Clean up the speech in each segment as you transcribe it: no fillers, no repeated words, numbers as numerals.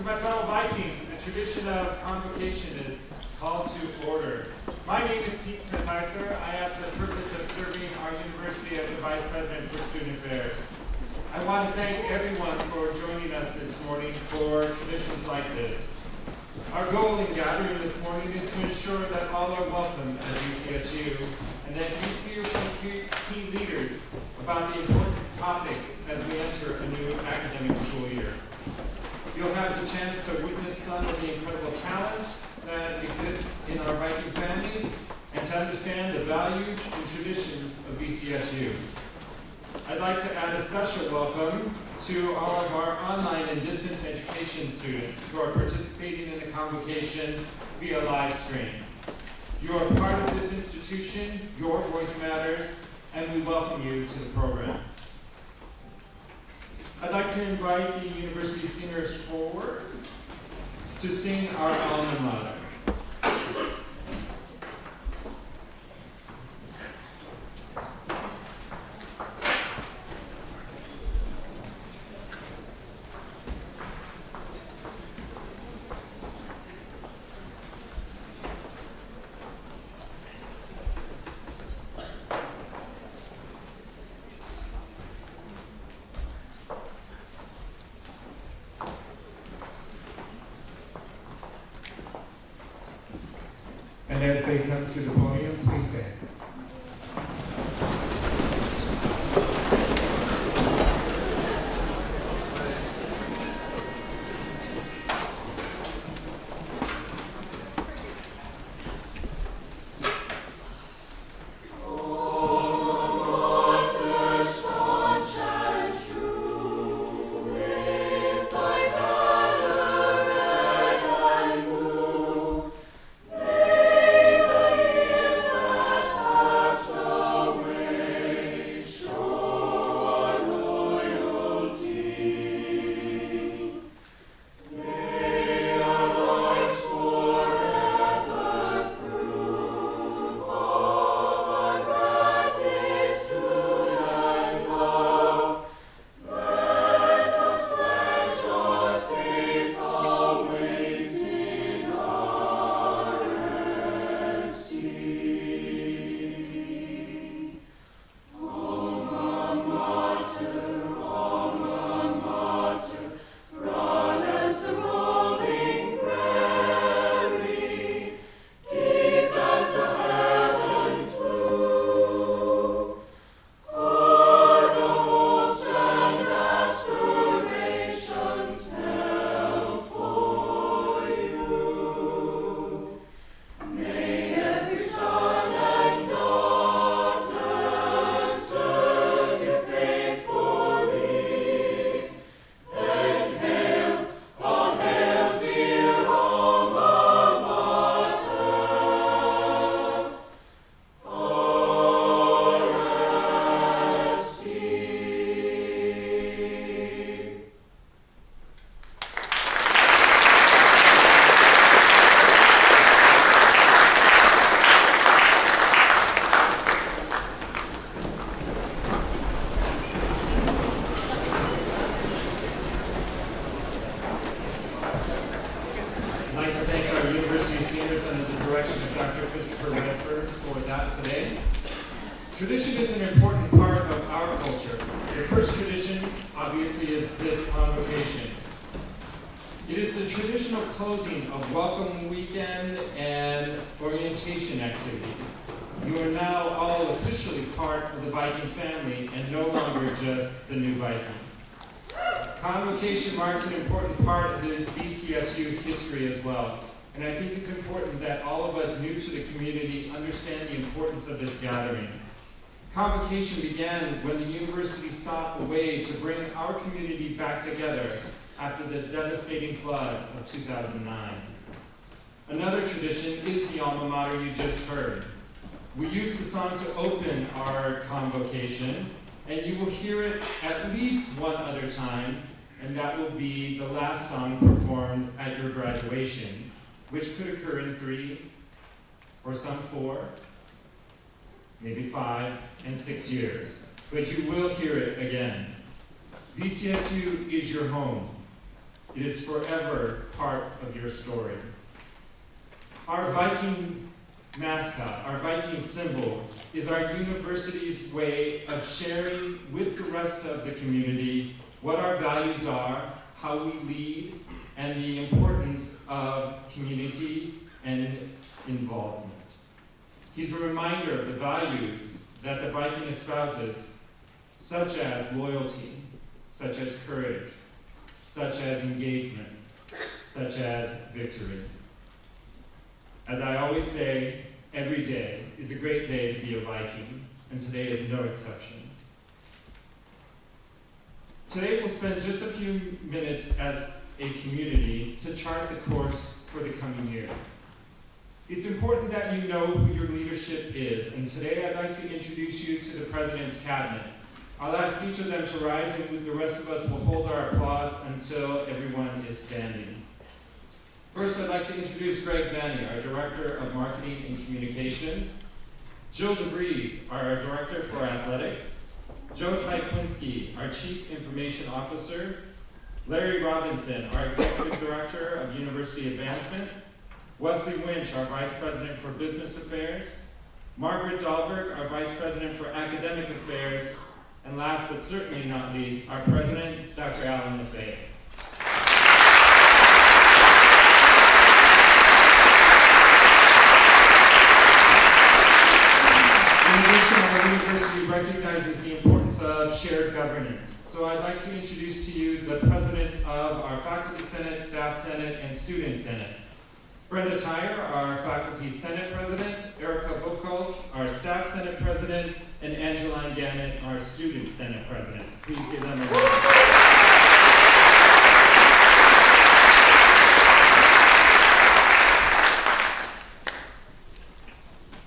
my fellow Vikings, the tradition of convocation is called to order. My name is Pete Smith-Heiser. I have the privilege of serving our university as the Vice President for Student Affairs. I want to thank everyone for joining us this morning for traditions like this. Our goal in gathering this morning is to ensure that all are welcome at VCSU and that you hear from key leaders about the important topics as we enter a new academic school year. You'll have the chance to witness some of the incredible talent that exists in our Viking family and to understand the values and traditions of VCSU. I'd like to add a special welcome to all of our online and distance education students who are participating in the convocation via live stream. You are part of this institution, your voice matters, and we welcome you to the program. I'd like to invite the university singers forward to sing our alma mater. And as they come to the podium, please stand. Tradition is an important part of our culture. The first tradition, obviously, is this convocation. It is the traditional closing of welcome weekend and orientation activities. You are now all officially part of the Viking family and no longer just the new Vikings. Convocation marks an important part of the VCSU history as well. And I think it's important that all of us new to the community understand the importance of this gathering. Convocation began when the university sought a way to bring our community back together after the devastating flood of 2009. Another tradition is the alma mater you just heard. We use the song to open our convocation, and you will hear it at least one other time, and that will be the last song performed at your graduation, which could occur in 3, or some 4, maybe 5 and 6 years, but you will hear it again. VCSU is your home. It is forever part of your story. Our Viking mascot, our Viking symbol, is our university's way of sharing with the rest of the community what our values are, how we lead, and the importance of community and involvement. He's a reminder of the values that the Viking espouses, such as loyalty, such as courage, such as engagement, such as victory. As I always say, every day is a great day to be a Viking, and today is no exception. Today we'll spend just a few minutes as a community to chart the course for the coming year. It's important that you know who your leadership is, and today I'd like to introduce you to the President's Cabinet. I'll ask each of them to rise, and the rest of us will hold our applause until everyone is standing. First, I'd like to introduce Greg Vanny, our Director of Marketing and Communications, Jill DeVries, our Director for Athletics, Joe Tyklinski, our Chief Information Officer, Larry Robinson, our Executive Director of University Advancement, Wesley Winch, our Vice President for Business Affairs, Margaret Dahlberg, our Vice President for Academic Affairs, and last but certainly not least, our President, Dr. Alan Lefebvre. In addition, our university recognizes the importance of shared governance. So I'd like to introduce to you the presidents of our Faculty Senate, Staff Senate, and Student Senate. Brenda Tyre, our Faculty Senate President, Erica Buchholz, our Staff Senate President, and Angeline Gannett, our Student Senate President. Please give them a round.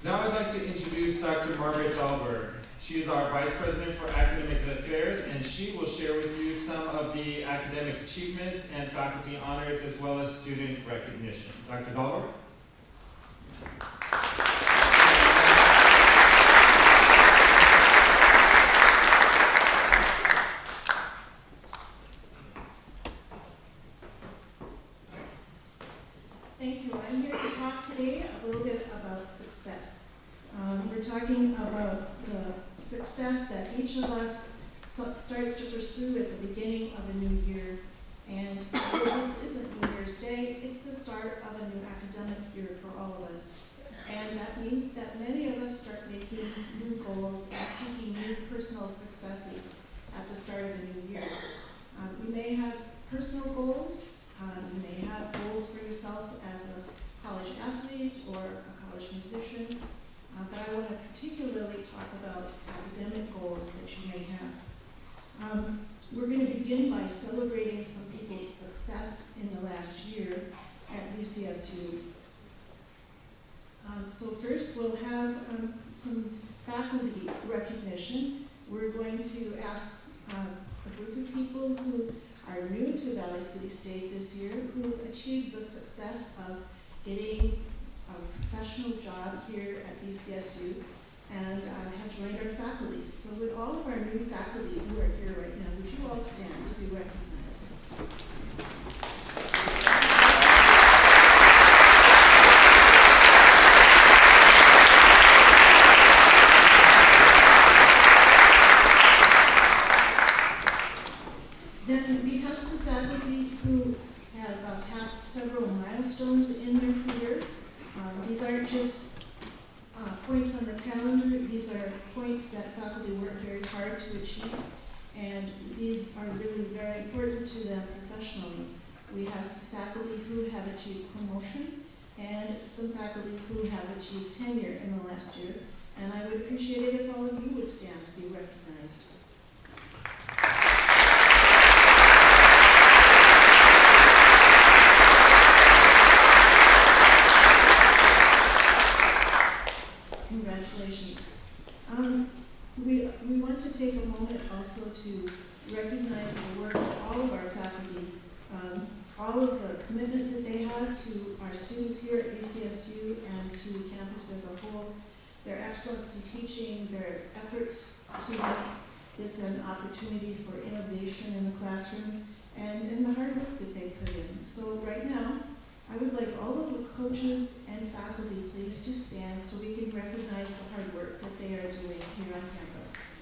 Now I'd like to introduce Dr. Margaret Dahlberg. She is our Vice President for Academic Affairs, and she will share with you some of the academic achievements and faculty honors as well as student recognition. Dr. Dahlberg? Thank you. I'm here to talk today a little bit about success. We're talking about the success that each of us starts to pursue at the beginning of a new year. And this isn't New Year's Day, it's the start of a new academic year for all of us. And that means that many of us start making new goals and seeking new personal successes at the start of a new year. You may have personal goals, you may have goals for yourself as a college athlete or a college musician, but I want to particularly talk about academic goals that you may have. We're going to begin by celebrating some people's success in the last year at VCSU. So first we'll have some faculty recognition. We're going to ask a group of people who are new to Valley City State this year, who achieved the success of getting a professional job here at VCSU and have joined our faculty. So with all of our new faculty who are here right now, would you all stand to be recognized? Then we have some faculty who have passed several milestones in their career. These aren't just points on the calendar, these are points that faculty work very hard to achieve, and these are really very important to them professionally. We have some faculty who have achieved promotion, and some faculty who have achieved tenure in the last year, and I would appreciate it if all of you would stand to be recognized. Congratulations. We want to take a moment also to recognize the work of all of our faculty, all of the commitment that they have to our students here at VCSU and to the campus as a whole, their excellence in teaching, their efforts to make this an opportunity for innovation in the classroom, and the hard work that they put in. So right now, I would like all of the coaches and faculty please to stand so we can recognize the hard work that they are doing here on campus.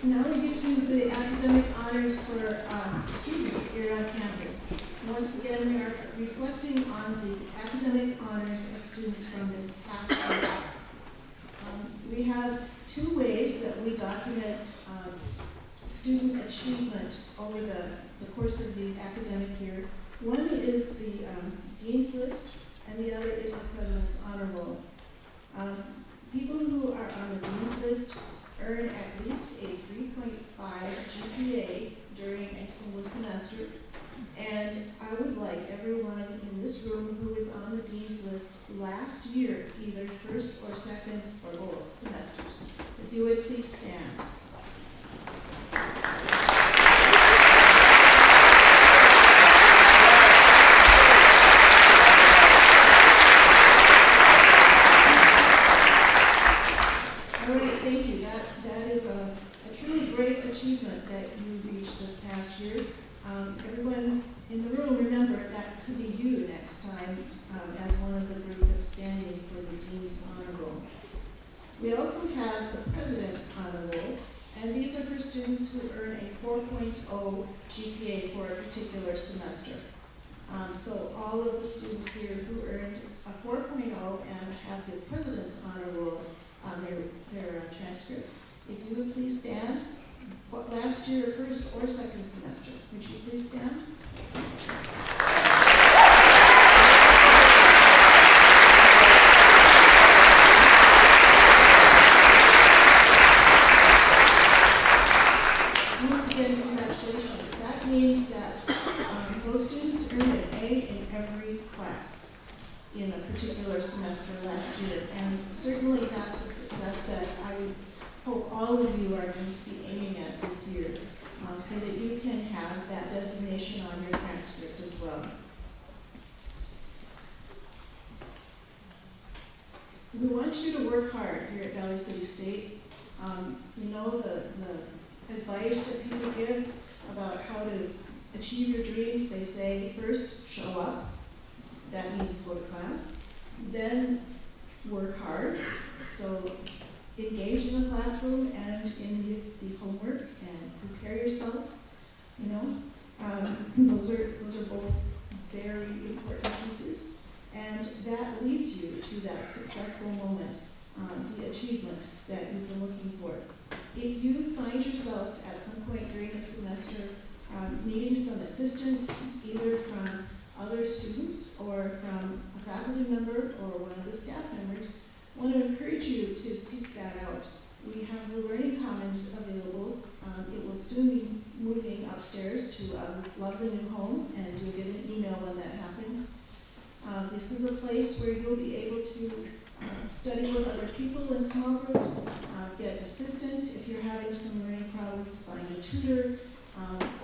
Now we get to the academic honors for students here on campus. Once again, we are reflecting on the academic honors of students from this past year. We have two ways that we document student achievement over the course of the academic year. One is the Dean's List, and the other is the President's Honor Roll. People who are on the Dean's List earn at least a 3.5 GPA during a single semester, and I would like everyone in this room who is on the Dean's List last year, either first or second or both semesters, if you would please stand. Achievement that you reached this past year. Everyone in the room, remember that could be you next time as one of the group that's standing for the Dean's Honor Roll. We also have the President's Honor Roll, and these are for students who earn a 4.0 GPA for a particular semester. So all of the students here who earned a 4.0 and have the President's Honor Roll on their transcript. If you would please stand. What, last year, first or second semester? Would you please stand? Once again, congratulations. That means that those students earned an A in every class in a particular semester last year, and certainly that's a success that I hope all of you are going to be aiming at this year, so that you can have that designation on your transcript as well. We want you to work hard here at Valley City State. You know the advice that people give about how to achieve your dreams. They say, first, show up. That means go to class. Then work hard. So engage in the classroom and in the homework and prepare yourself. You know, those are both very important pieces, and that leads you to that successful moment, the achievement that you've been looking for. If you find yourself at some point during the semester needing some assistance, either from other students or from a faculty member or one of the staff members, I want to encourage you to seek that out. We have the Learning Commons available. It will soon be moving upstairs to a lovely new home, and you'll get an email when that happens. This is a place where you'll be able to study with other people in small groups, get assistance if you're having some learning problems, find a tutor,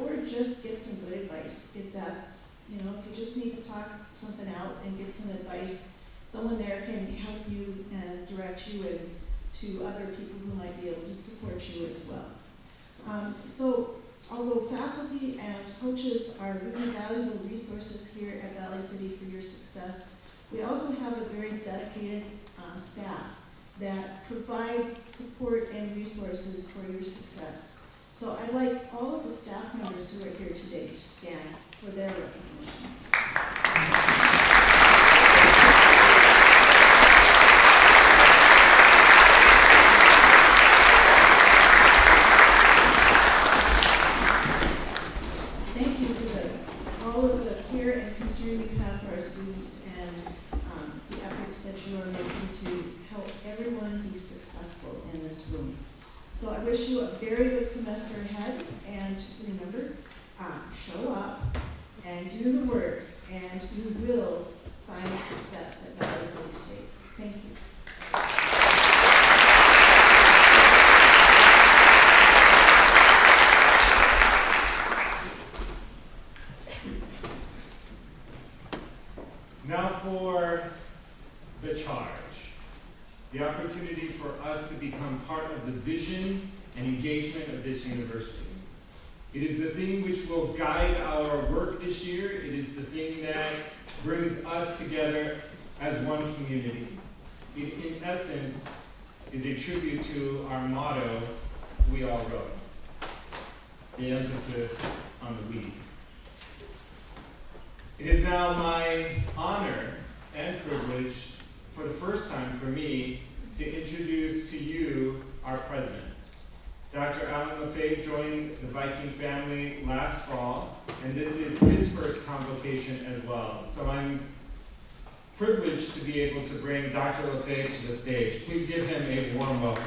or just get some good advice. If that's, if you just need to talk something out and get some advice, someone there can help you and direct you to other people who might be able to support you as well. So although faculty and coaches are really valuable resources here at Valley City for your success, we also have a very dedicated staff that provide support and resources for your success. So I'd like all of the staff members who are here today to stand for their recognition. So I wish you a very good semester ahead, and remember, show up and do the work, and you will find success at Valley City State. Thank you. charge, the opportunity for us to become part of the vision and engagement of this university. It is the thing which will guide our work this year. It is the thing that brings us together as one community. It, in essence, is a tribute to our motto, "We all wrote." The emphasis on the we. It is now my honor and privilege, for the first time for me, to introduce to you our president. Dr. Alan Lefebvre joined the Viking family last fall, and this is his first convocation as well. So I'm privileged to be able to bring Dr. Lefebvre to the stage. Please give him a warm welcome.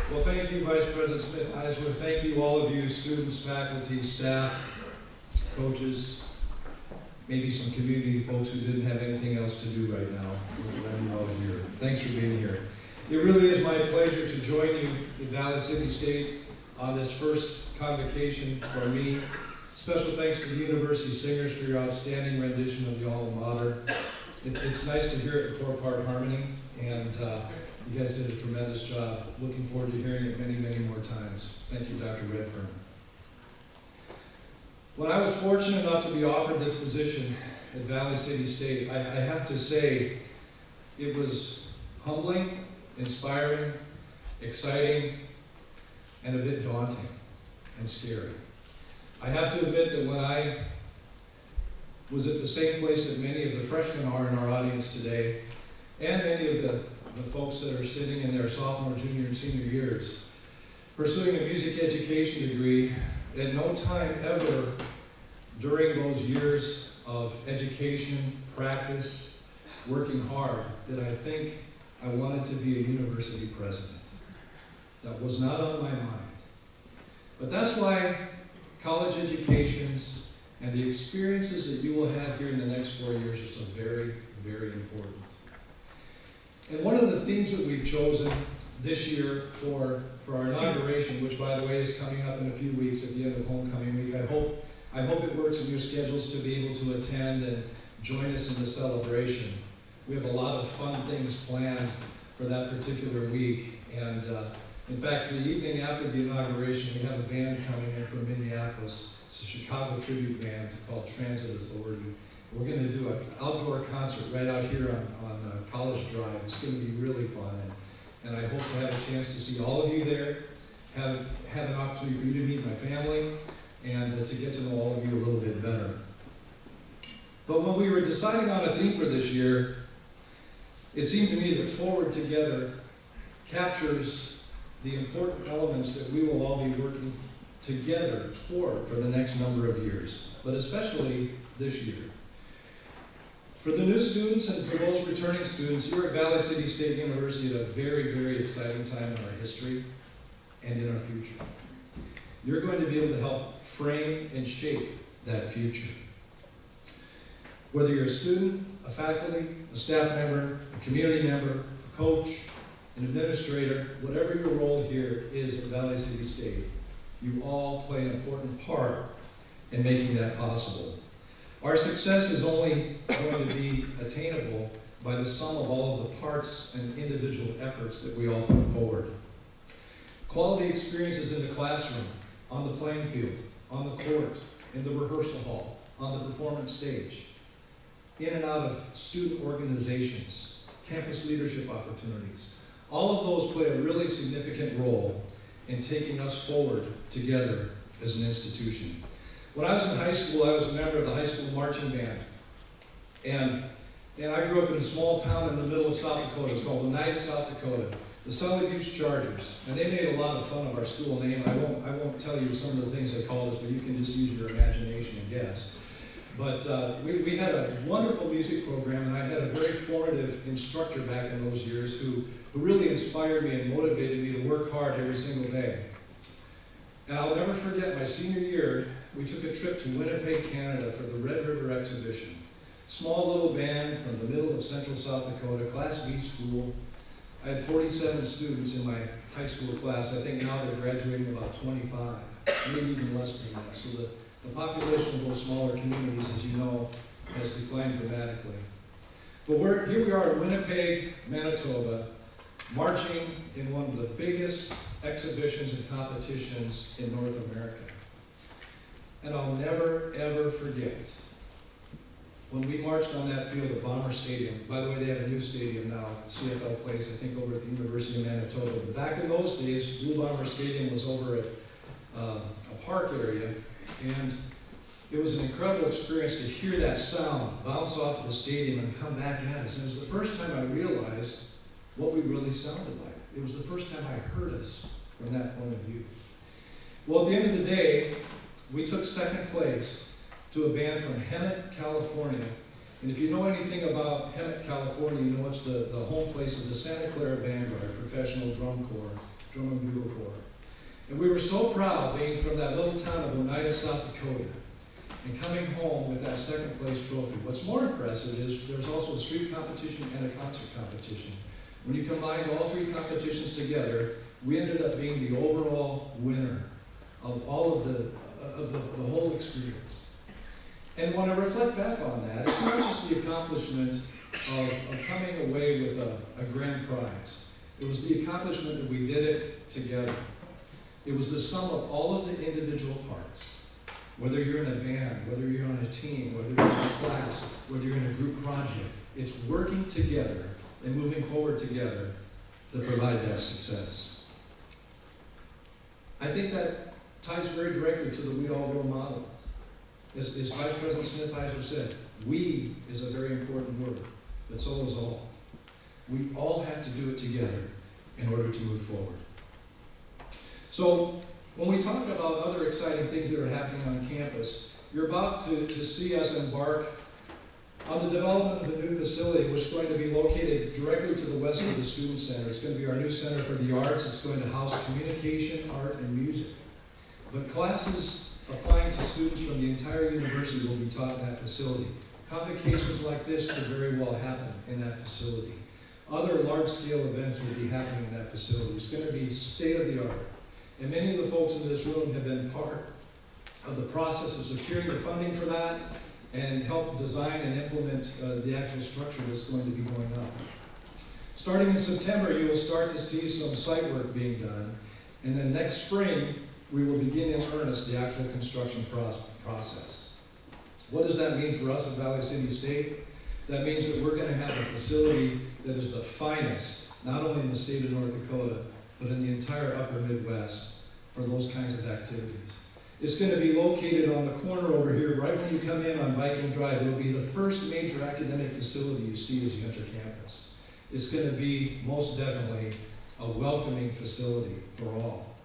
Well, thank you, Vice President Smith-Eisler. Thank you, all of you, students, faculty, staff, coaches, maybe some community folks who didn't have anything else to do right now. We're glad you're all here. Thanks for being here. It really is my pleasure to join you in Valley City State on this first convocation for me. Special thanks to the University Singers for your outstanding rendition of the alma mater. It's nice to hear it in four-part harmony, and you guys did a tremendous job. Looking forward to hearing it many, many more times. Thank you, Dr. Redfern. When I was fortunate enough to be offered this position at Valley City State, I have to say it was humbling, inspiring, exciting, and a bit daunting and scary. I have to admit that when I was at the same place that many of the freshmen are in our audience today, and many of the folks that are sitting in their sophomore, junior, and senior years, pursuing a music education degree, at no time ever during those years of education, practice, working hard, did I think I wanted to be a university president. That was not on my mind. But that's why college educations and the experiences that you will have here in the next 4 years are so very, very important. And one of the themes that we've chosen this year for our inauguration, which by the way is coming up in a few weeks at the end of homecoming week, I hope it works in your schedules to be able to attend and join us in the celebration. We have a lot of fun things planned for that particular week. And in fact, the evening after the inauguration, we have a band coming in from Minneapolis. It's a Chicago tribute band called Transit Authority. We're going to do an outdoor concert right out here on College Drive. It's going to be really fun. And I hope to have a chance to see all of you there, have an opportunity for you to meet my family, and to get to know all of you a little bit better. But when we were deciding on a theme for this year, it seemed to me that Forward Together captures the important elements that we will all be working together toward for the next number of years, but especially this year. For the new students and for those returning students, you're at Valley City State University at a very, very exciting time in our history and in our future. You're going to be able to help frame and shape that future. Whether you're a student, a faculty, a staff member, a community member, a coach, an administrator, whatever your role here is at Valley City State, you all play an important part in making that possible. Our success is only going to be attainable by the sum of all of the parts and individual efforts that we all put forward. Quality experiences in the classroom, on the playing field, on the court, in the rehearsal hall, on the performance stage, in and out of student organizations, campus leadership opportunities. All of those play a really significant role in taking us forward together as an institution. When I was in high school, I was a member of the high school marching band. And I grew up in a small town in the middle of South Dakota. It's called Oneida, South Dakota. The Solid Beach Chargers. And they made a lot of fun of our school name. I won't tell you some of the things they called us, but you can just use your imagination and guess. But we had a wonderful music program, and I had a very formative instructor back in those years who really inspired me and motivated me to work hard every single day. And I'll never forget my senior year, we took a trip to Winnipeg, Canada for the Red River Exhibition. Small little band from the middle of central South Dakota, Class B school. I had 47 students in my high school class. I think now they're graduating about 25, maybe even less than that. So the population of those smaller communities, as you know, has declined dramatically. But here we are in Winnipeg, Manitoba, marching in one of the biggest exhibitions and competitions in North America. And I'll never, ever forget when we marched on that field at Bomber Stadium. By the way, they have a new stadium now. CFL plays, I think, over at the University of Manitoba. But back in those days, Blue Bomber Stadium was over at a park area, and it was an incredible experience to hear that sound bounce off of the stadium and come back at us. And it was the first time I realized what we really sounded like. It was the first time I heard us from that point of view. Well, at the end of the day, we took second place to a band from Hemet, California. And if you know anything about Hemet, California, you know it's the home place of the Santa Clara Vanguard, professional drum and bugle corps. And we were so proud being from that little town of Oneida, South Dakota, and coming home with that second place trophy. What's more impressive is there's also a street competition and a concert competition. When you combine all three competitions together, we ended up being the overall winner of all of the whole experience. And when I reflect back on that, it's not just the accomplishment of coming away with a grand prize. It was the accomplishment that we did it together. It was the sum of all of the individual parts. Whether you're in a band, whether you're on a team, whether you're in a class, whether you're in a group project, it's working together and moving forward together that provide that success. I think that ties very directly to the We All Grow model. As Vice President Smith-Heiser said, we is a very important word, but so is all. We all have to do it together in order to move forward. So when we talk about other exciting things that are happening on campus, you're about to see us embark on the development of the new facility, which is going to be located directly to the west of the Student Center. It's going to be our new Center for the Arts. It's going to house communication, art, and music. But classes applying to students from the entire university will be taught in that facility. Convocations like this could very well happen in that facility. Other large-scale events will be happening in that facility. It's going to be state-of-the-art. And many of the folks in this room have been part of the process of securing the funding for that and help design and implement the actual structure that's going to be going up. Starting in September, you will start to see some site work being done. And then next spring, we will begin in earnest the actual construction process. What does that mean for us at Valley City State? That means that we're going to have a facility that is the finest, not only in the state of North Dakota, but in the entire upper Midwest for those kinds of activities. It's going to be located on the corner over here, right when you come in on Viking Drive. It will be the first major academic facility you see as you enter campus. It's going to be most definitely a welcoming facility for all.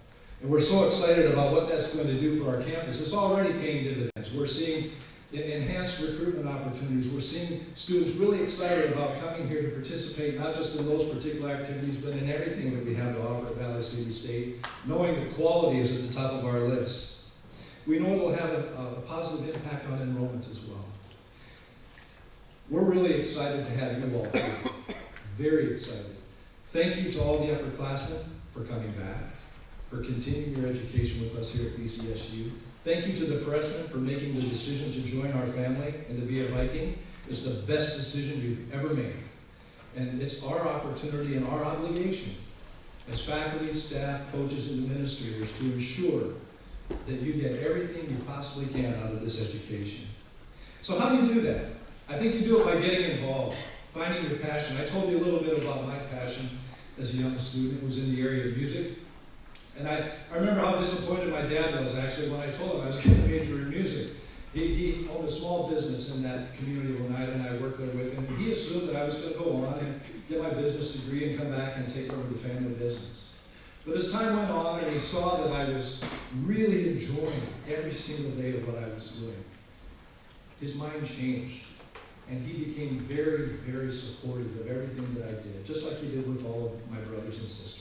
And we're so excited about what that's going to do for our campus. It's already paying dividends. We're seeing enhanced recruitment opportunities. We're seeing students really excited about coming here to participate, not just in those particular activities, but in everything that we have to offer at Valley City State, knowing the quality is at the top of our list. We know it will have a positive impact on enrollment as well. We're really excited to have you all here. Very excited. Thank you to all the upperclassmen for coming back, for continuing your education with us here at VCSU. Thank you to the freshmen for making the decision to join our family and to be a Viking. It's the best decision you've ever made. And it's our opportunity and our obligation as faculty, staff, coaches, and administrators to ensure that you get everything you possibly can out of this education. So how do you do that? I think you do it by getting involved, finding your passion. I told you a little bit about my passion as a young student. It was in the area of music. And I remember how disappointed my dad was actually when I told him I was going to major in music. He owned a small business in that community of Oneida, and I worked there with him. And he assumed that I was going to go on and get my business degree and come back and take over the family business. But as time went on and he saw that I was really enjoying every single day of what I was doing, his mind changed. And he became very, very supportive of everything that I did, just like he did with all of my brothers and sisters.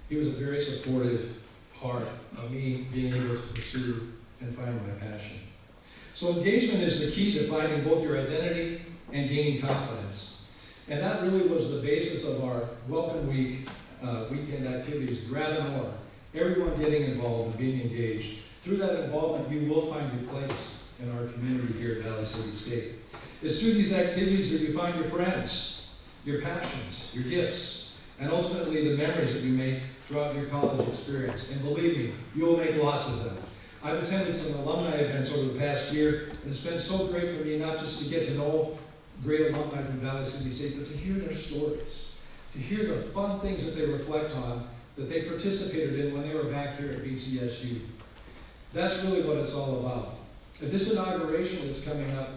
He was a very supportive part of me being able to pursue and find my passion. So engagement is the key to finding both your identity and gaining confidence. And that really was the basis of our Welcome Week weekend activities, grab an oar. Everyone getting involved and being engaged. Through that involvement, you will find your place in our community here at Valley City State. It's through these activities that you find your friends, your passions, your gifts, and ultimately the memories that you make throughout your college experience. And believe me, you will make lots of them. I've attended some alumni events over the past year, and it's been so great for me not just to get to know great alumni from Valley City State, but to hear their stories, to hear the fun things that they reflect on, that they participated in when they were back here at VCSU. That's really what it's all about. At this inauguration that's coming up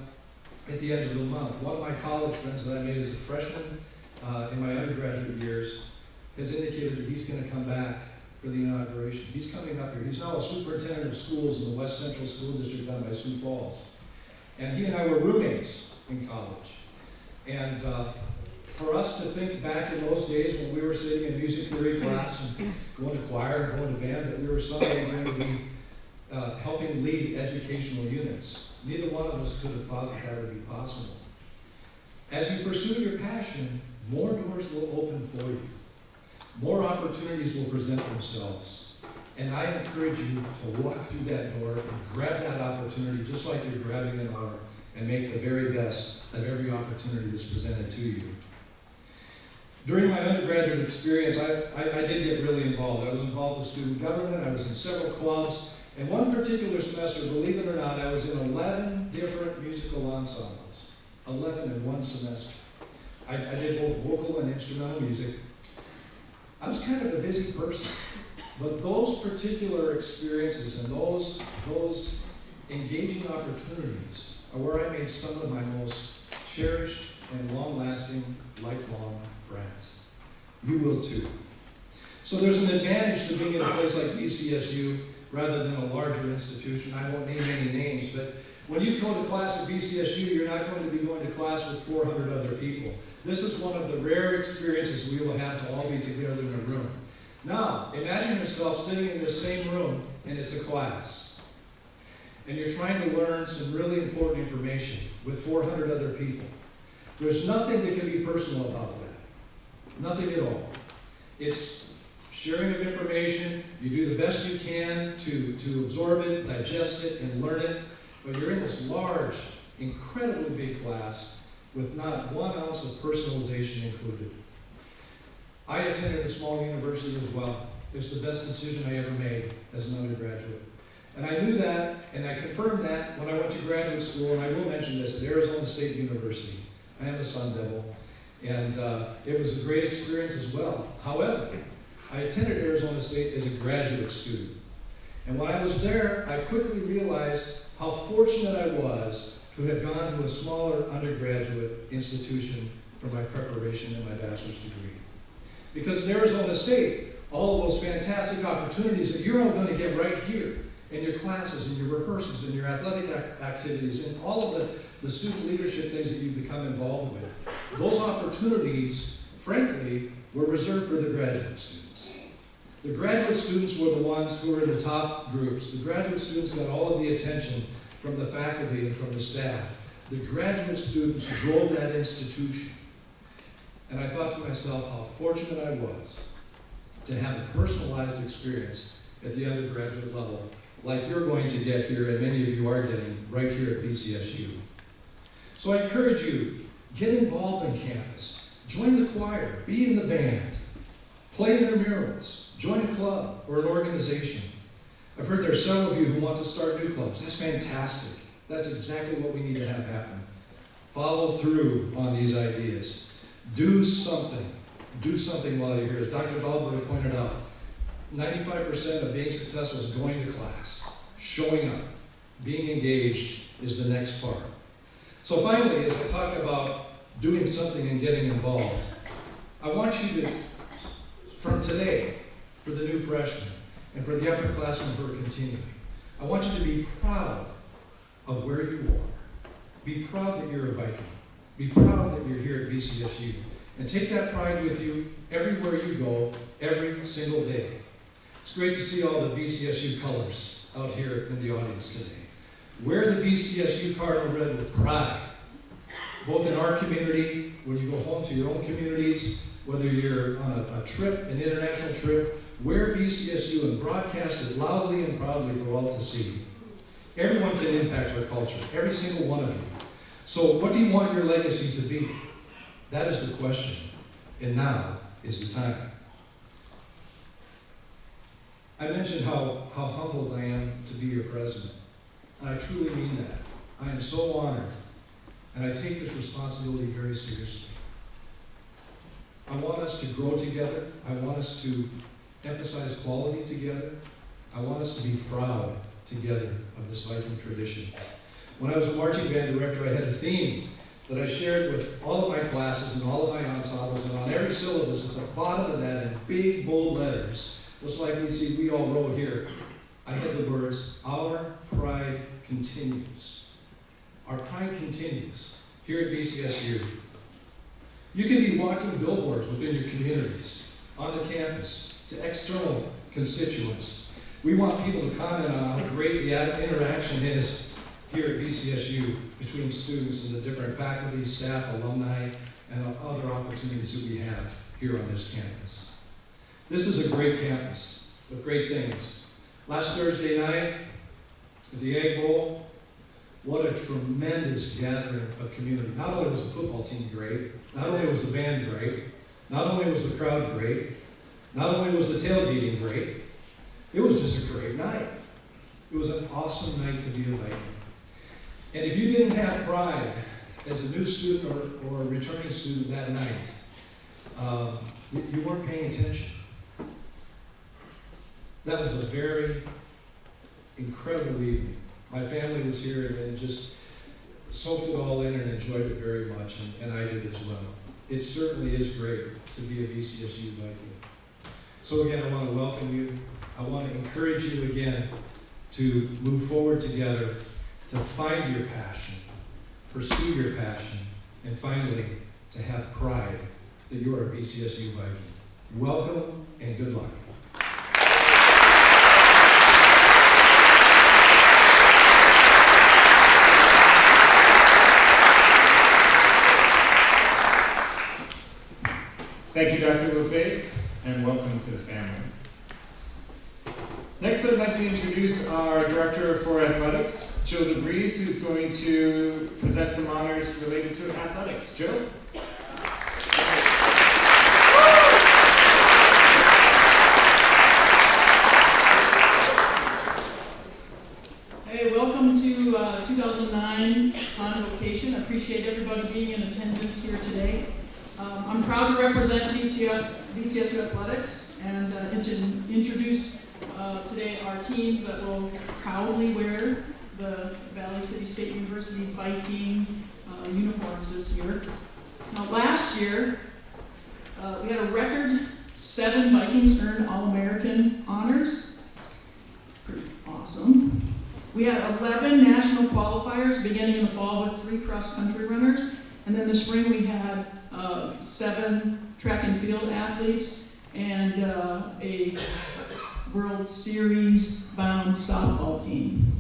at the end of the month, one of my college friends that I made as a freshman in my undergraduate years has indicated that he's going to come back for the inauguration. He's coming up here. He's now a superintendent of schools in the West Central School District down by Sioux Falls. And he and I were roommates in college. And for us to think back in those days when we were sitting in music theory class and going to choir and going to band, that we were someday going to be helping lead educational units. Neither one of us could have thought that that would be possible. As you pursue your passion, more doors will open for you. More opportunities will present themselves. And I encourage you to walk through that door and grab that opportunity just like you're grabbing an oar and make the very best of every opportunity that's presented to you. During my undergraduate experience, I did get really involved. I was involved with student government. I was in several clubs. And one particular semester, believe it or not, I was in 11 different musical ensembles. 11 in one semester. I did both vocal and instrumental music. I was kind of a busy person, but those particular experiences and those engaging opportunities are where I made some of my most cherished and long-lasting, lifelong friends. You will too. So there's an advantage to being in a place like VCSU rather than a larger institution. I won't name any names, but when you go to class at VCSU, you're not going to be going to class with 400 other people. This is one of the rare experiences we will have to all be together in a room. Now, imagine yourself sitting in this same room, and it's a class. And you're trying to learn some really important information with 400 other people. There's nothing that can be personal about that. Nothing at all. It's sharing of information. You do the best you can to absorb it, digest it, and learn it. But you're in this large, incredibly big class with not 1 ounce of personalization included. I attended a small university as well. It's the best decision I ever made as an undergraduate. And I knew that, and I confirmed that when I went to graduate school, and I will mention this, at Arizona State University. I am a Sun Devil, and it was a great experience as well. However, I attended Arizona State as a graduate student. And when I was there, I quickly realized how fortunate I was to have gone to a smaller undergraduate institution for my preparation in my bachelor's degree. Because at Arizona State, all of those fantastic opportunities that you're all going to get right here in your classes, in your rehearsals, in your athletic activities, and all of the student leadership things that you become involved with, those opportunities, frankly, were reserved for the graduate students. The graduate students were the ones who were in the top groups. The graduate students got all of the attention from the faculty and from the staff. The graduate students drove that institution. And I thought to myself how fortunate I was to have a personalized experience at the undergraduate level, like you're going to get here, and many of you are getting right here at VCSU. So I encourage you, get involved in campus. Join the choir, be in the band, play intramurals, join a club or an organization. I've heard there are several of you who want to start new clubs. That's fantastic. That's exactly what we need to have happen. Follow through on these ideas. Do something. Do something while you're here. As Dr. Dahlberg pointed out, 95% of being successful is going to class, showing up, being engaged is the next part. So finally, as I talk about doing something and getting involved, I want you to, from today, for the new freshmen, and for the upperclassmen who are continuing, I want you to be proud of where you are. Be proud that you're a Viking. Be proud that you're here at VCSU. And take that pride with you everywhere you go, every single day. It's great to see all the VCSU colors out here in the audience today. Wear the VCSU cardinal red with pride, both in our community, when you go home to your own communities, whether you're on a trip, an international trip, wear VCSU and broadcast it loudly and proudly for all to see. Everyone can impact our culture, every single one of you. So what do you want your legacy to be? That is the question. And now is the time. I mentioned how humbled I am to be your president. And I truly mean that. I am so honored. And I take this responsibility very seriously. I want us to grow together. I want us to emphasize quality together. I want us to be proud together of this Viking tradition. When I was a marching band director, I had a theme that I shared with all of my classes and all of my ensembles, and on every syllabus at the bottom of that in big bold letters, just like we all wrote here, I had the words, "Our pride continues." Our pride continues here at VCSU. You can be walking billboards within your communities, on the campus, to external constituents. We want people to comment on how great the interaction is here at VCSU between students and the different faculty, staff, alumni, and other opportunities that we have here on this campus. This is a great campus with great things. Last Thursday night, at the Egg Bowl, what a tremendous gathering of community. Not only was the football team great, not only was the band great, not only was the crowd great, not only was the tailgating great, it was just a great night. It was an awesome night to be a Viking. And if you didn't have pride as a new student or a returning student that night, you weren't paying attention. That was a very incredible evening. My family was here and just soaked it all in and enjoyed it very much, and I did as well. It certainly is great to be a VCSU Viking. So again, I want to welcome you. I want to encourage you again to move forward together, to find your passion, pursue your passion, and finally, to have pride that you are a VCSU Viking. Welcome and good luck. Thank you, Dr. Lefebvre, and welcome to the family. Next, I'd like to introduce our Director for Athletics, Jill DeVries, who's going to present some honors related to athletics. Jill? Hey, welcome to 2009 Convocation. I appreciate everybody being in attendance here today. I'm proud to represent VCSU Athletics and to introduce today our teams that will proudly wear the Valley City State University Viking uniforms this year. Now last year, we had a record 7 Vikings earned All-American honors. It's pretty awesome. We had 11 national qualifiers beginning in the fall with 3 cross-country runners. And then this spring we had 7 track and field athletes and a World Series bound softball team.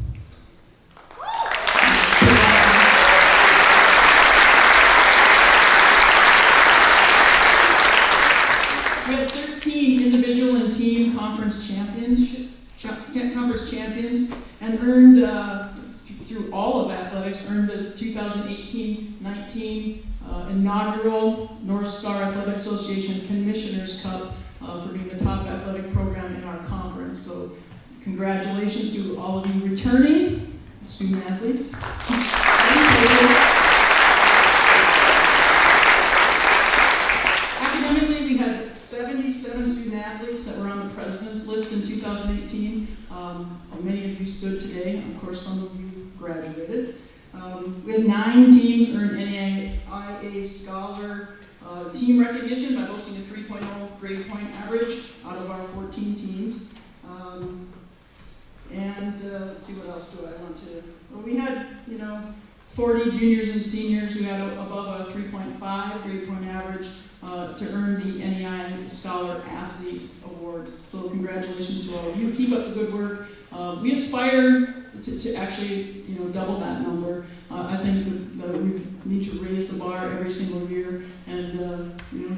We had 13 individual and team conference champions and earned, through all of athletics, earned the 2018-19 inaugural North Star Athletic Association Commissioners Cup for being the top athletic program in our conference. So congratulations to all of you returning student athletes. Academically, we had 77 student athletes that were on the president's list in 2018. Many of you stood today. Of course, some of you graduated. We had 9 teams earn NAIA Scholar team recognition by boasting a 3.0 grade point average out of our 14 teams. Let's see, what else do I want to... Well, we had, 40 juniors and seniors who had above a 3.5 grade point average to earn the NAIA Scholar Athlete Awards. So congratulations to all of you. Keep up the good work. We aspire to actually, double that number. I think that we need to raise the bar every single year. And,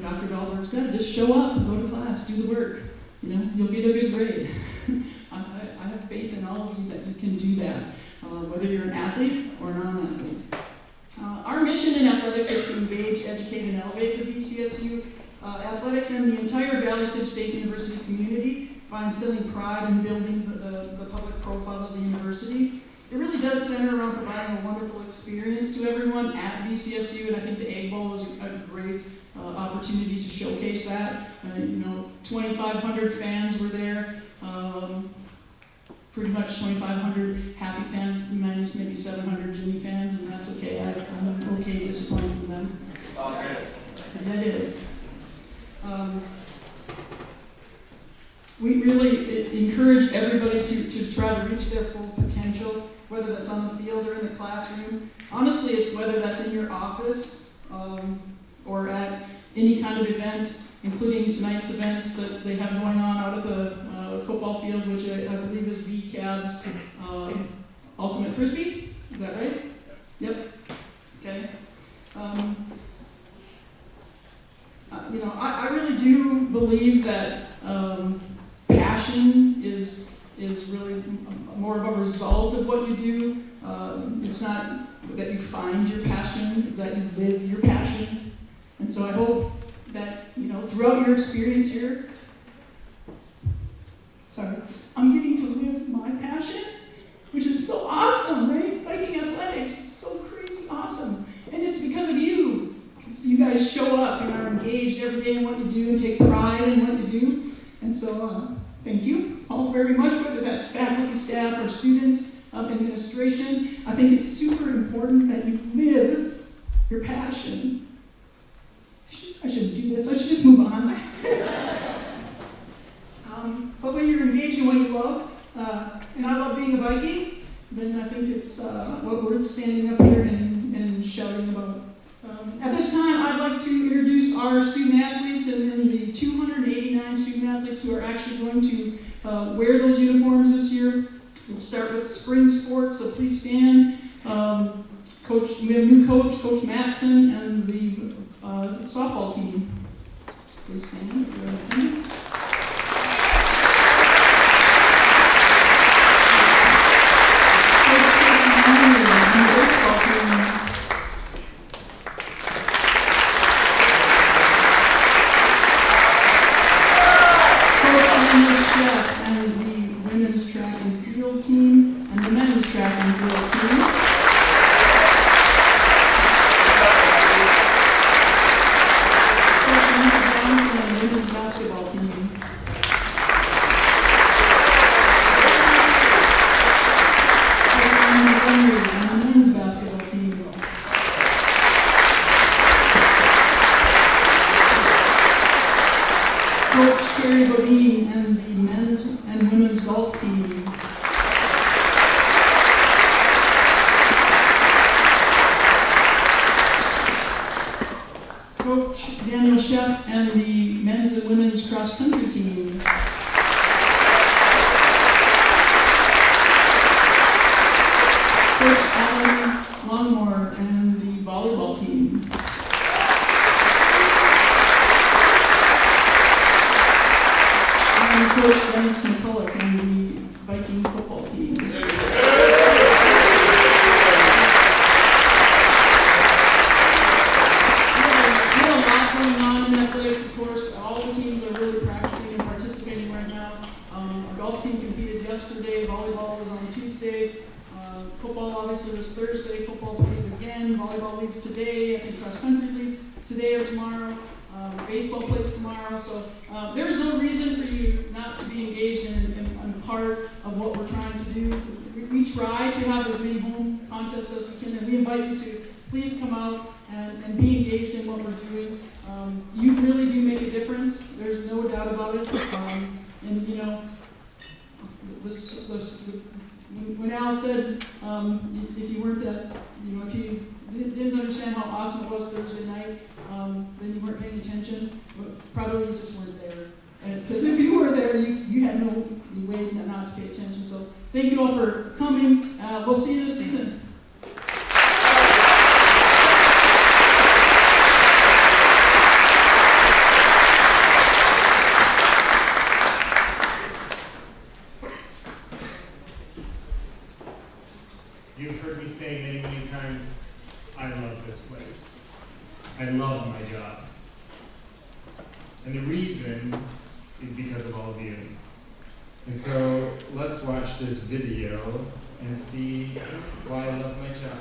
Dr. Dahlberg said, just show up, go to class, do the work. You'll get a good grade. I have faith in all of you that you can do that, whether you're an athlete or non-athlete. Our mission in athletics is to engage, educate, and elevate the VCSU athletics and the entire Valley City State University community by instilling pride in building the public profile of the university. It really does center around providing a wonderful experience to everyone at VCSU, and I think the Egg Bowl was a great opportunity to showcase that. 2,500 fans were there. Pretty much 2,500 happy fans, minus maybe 700 Jimmy fans, and that's okay. I'm okay disappointing them. It's all good. And that is. We really encourage everybody to try to reach their full potential, whether that's on the field or in the classroom. Honestly, it's whether that's in your office or at any kind of event, including tonight's events that they have going on out at the football field, which I believe is VCAB's Ultimate Frisbee. Is that right? Yep. Okay. I really do believe that passion is really more of a result of what you do. It's not that you find your passion, that you live your passion. And so I hope that, throughout your experience here, I'm getting to live my passion, which is so awesome, right? Viking athletics, it's so crazy awesome. And it's because of you. You guys show up and are engaged every day in what you do and take pride in what you do. And so thank you all very much, whether that's faculty, staff, or students, administration. I think it's super important that you live your passion. I shouldn't do this. I should just move on. But when you're engaged in what you love, and I love being a Viking, then I think it's what we're standing up here and shouting about. At this time, I'd like to introduce our student athletes and then the 289 student athletes who are actually going to wear those uniforms this year. We'll start with spring sports, so please stand. We have new coach, Coach Matson, and the softball team. Please stand for your attendance. When Al said, if you weren't at, if you didn't understand how awesome it was Thursday night, then you weren't paying attention. Probably you just weren't there. Because if you were there, you had no way not to pay attention. So thank you all for coming. We'll see you this season. You've heard me say many, many times, I love this place. I love my job. And the reason is because of all of you. And so let's watch this video and see why I love my job.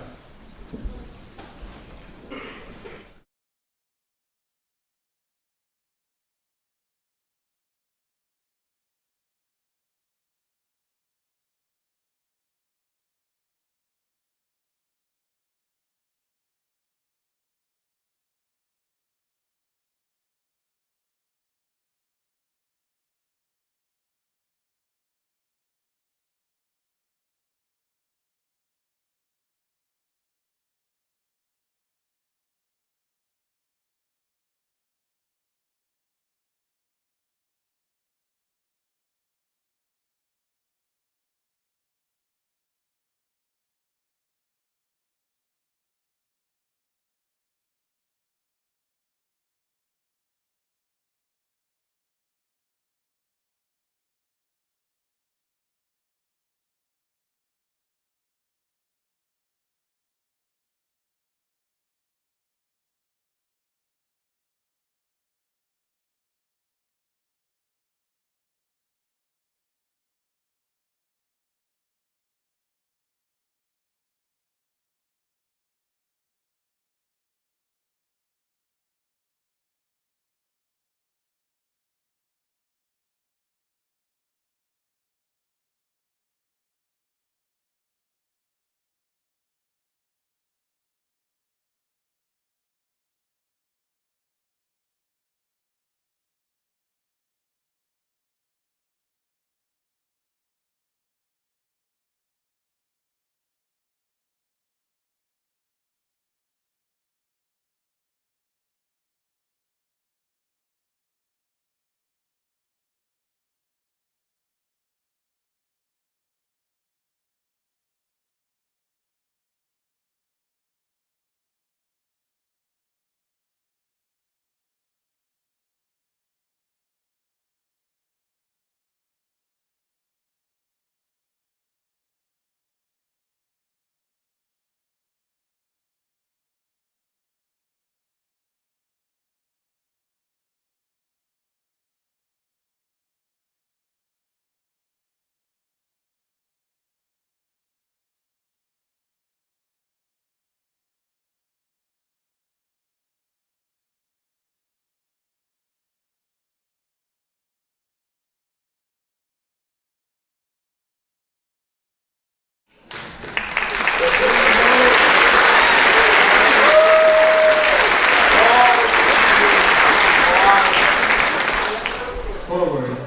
Forward,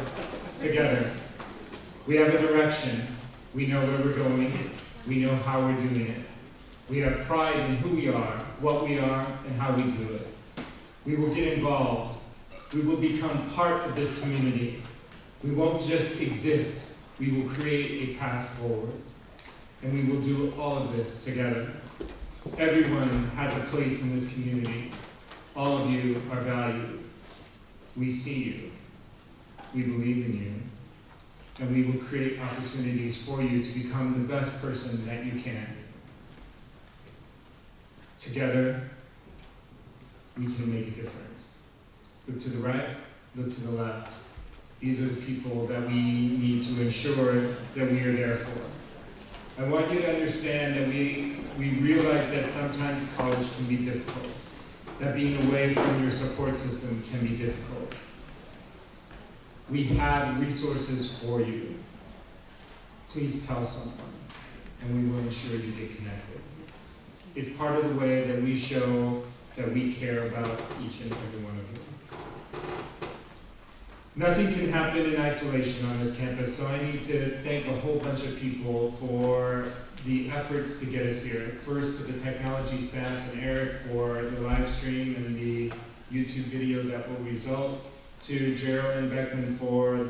together. We have a direction. We know where we're going. We know how we're doing it. We have pride in who we are, what we are, and how we do it. We will get involved. We will become part of this community. We won't just exist. We will create a path forward. And we will do all of this together. Everyone has a place in this community. All of you are valued. We see you. We believe in you. And we will create opportunities for you to become the best person that you can. Together, we can make a difference. Look to the right, look to the left. These are the people that we need to ensure that we are there for. I want you to understand that we realize that sometimes college can be difficult, that being away from your support system can be difficult. We have resources for you. Please tell someone, and we will ensure you get connected. It's part of the way that we show that we care about each and every one of you. Nothing can happen in isolation on this campus, so I need to thank a whole bunch of people for the efforts to get us here. First, to the technology staff and Eric for the live stream and the YouTube video that will result. To Geraldine Beckman for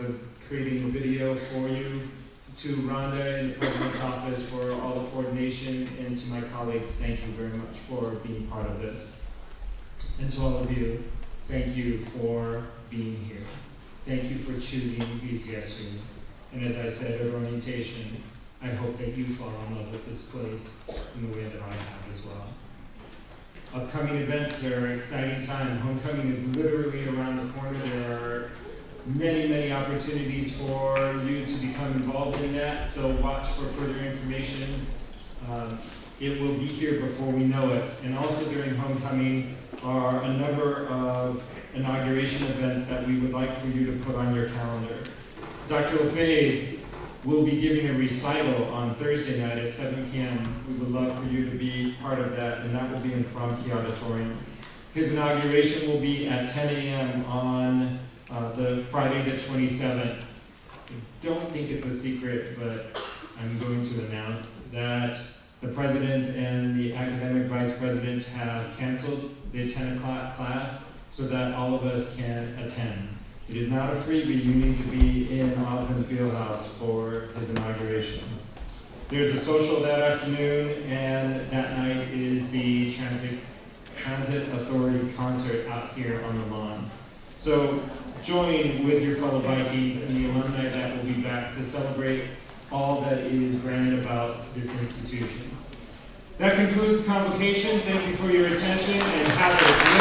creating the video for you. to Rhonda in the President's office for all the coordination, and to my colleagues, thank you very much for being part of this. And to all of you, thank you for being here. Thank you for choosing VCSU. And as I said at orientation, I hope that you fall in love with this place in the way that I have as well. Upcoming events are an exciting time. Homecoming is literally around the corner. There are many, many opportunities for you to become involved in that, so watch for further information. It will be here before we know it. And also during homecoming are a number of inauguration events that we would like for you to put on your calendar. Dr. Lefebvre will be giving a recital on Thursday night at 7 p.m. We would love for you to be part of that, and that will be in Vangstad Auditorium. His inauguration will be at 10 a.m. on the Friday the 27th. I don't think it's a secret, but I'm going to announce that the president and the academic vice president have canceled the 10 o'clock class so that all of us can attend. It is not a freebie. You need to be in Osmond Fieldhouse for his inauguration. There's a social that afternoon, and that night is the Transit Authority concert out here on the lawn. So join with your fellow Vikings and the alumni that will be back to celebrate all that is grand about this institution. That concludes Convocation. Thank you for your attention, and have a